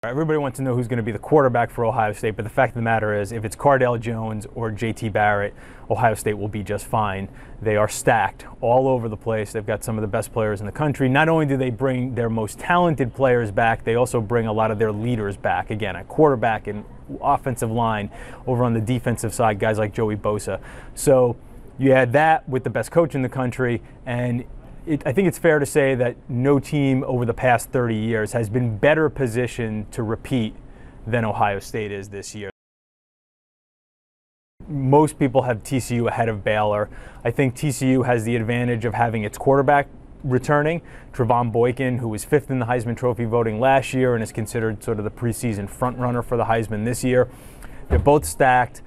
Everybody wants to know who's going to be the quarterback for Ohio State, but the fact of the matter is, if it's Cardale Jones or JT Barrett, Ohio State will be just fine. They are stacked all over the place. They've got some of the best players in the country. Not only do they bring their most talented players back, they also bring a lot of their leaders back. Again, at quarterback and offensive line. Over on the defensive side, guys like Joey Bosa. So you add that with the best coach in the country, and I think it's fair to say that no team over the past 30 years has been better positioned to repeat than Ohio State is this year. Most people have TCU ahead of Baylor. I think TCU has the advantage of having its quarterback returning, Trevon Boykin, who was 5th in the Heisman Trophy voting last year and is considered sort of the preseason frontrunner for the Heisman this year. They're both stacked.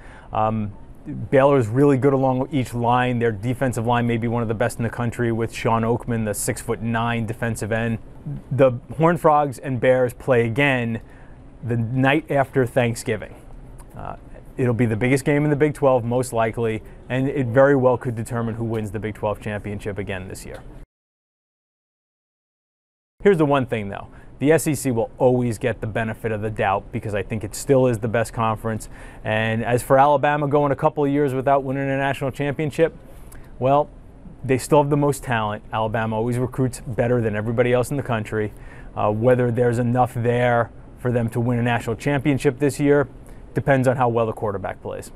Baylor is really good along each line. Their defensive line may be one of the best in the country with Sean Oakman, the 6'9" defensive end. The Horned Frogs and Bears play again the night after Thanksgiving. It'll be the biggest game in the Big 12, most likely, and it very well could determine who wins the Big 12 championship again this year. Here's the one thing, though. The SEC will always get the benefit of the doubt because I think it still is the best conference. And as for Alabama going a couple of years without winning a national championship, well, they still have the most talent. Alabama always recruits better than everybody else in the country. Whether there's enough there for them to win a national championship this year depends on how well the quarterback plays.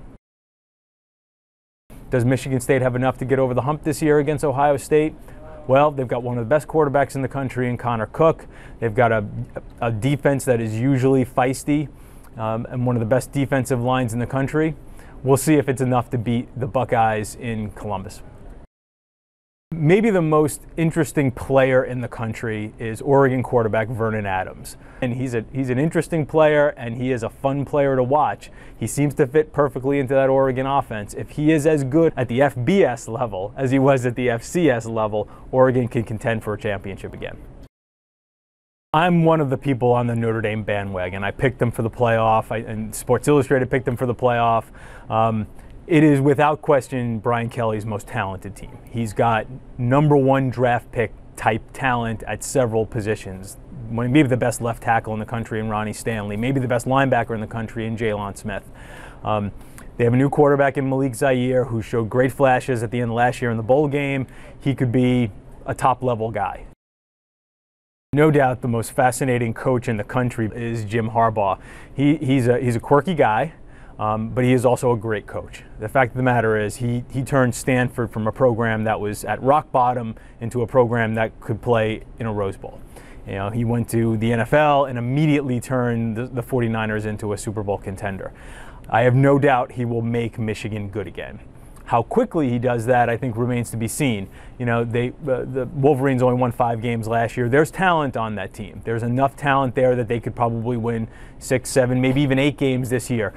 Does Michigan State have enough to get over the hump this year against Ohio State? Well, they've got one of the best quarterbacks in the country in Connor Cook. They've got a defense that is usually feisty and one of the best defensive lines in the country. We'll see if it's enough to beat the Buckeyes in Columbus. Maybe the most interesting player in the country is Oregon quarterback Vernon Adams. And he's an interesting player, and he is a fun player to watch. He seems to fit perfectly into that Oregon offense. If he is as good at the FBS level as he was at the FCS level, Oregon can contend for a championship again. I'm one of the people on the Notre Dame bandwagon. I picked them for the playoff, and Sports Illustrated picked them for the playoff. It is without question Brian Kelly's most talented team. He's got #1 draft pick type talent at several positions. Maybe the best left tackle in the country in Ronnie Stanley, maybe the best linebacker in the country in Jalen Smith. They have a new quarterback in Malik Zaire who showed great flashes at the end of last year in the bowl game. He could be a top-level guy. No doubt the most fascinating coach in the country is Jim Harbaugh. He's a quirky guy. But he is also a great coach. The fact of the matter is he turned Stanford from a program that was at rock bottom into a program that could play in a Rose Bowl. You know, he went to the NFL and immediately turned the 49ers into a Super Bowl contender. I have no doubt he will make Michigan good again. How quickly he does that, I think, remains to be seen. You know, the Wolverines only won 5 games last year. There's talent on that team. There's enough talent there that they could probably win 6, 7, maybe even 8 games this year.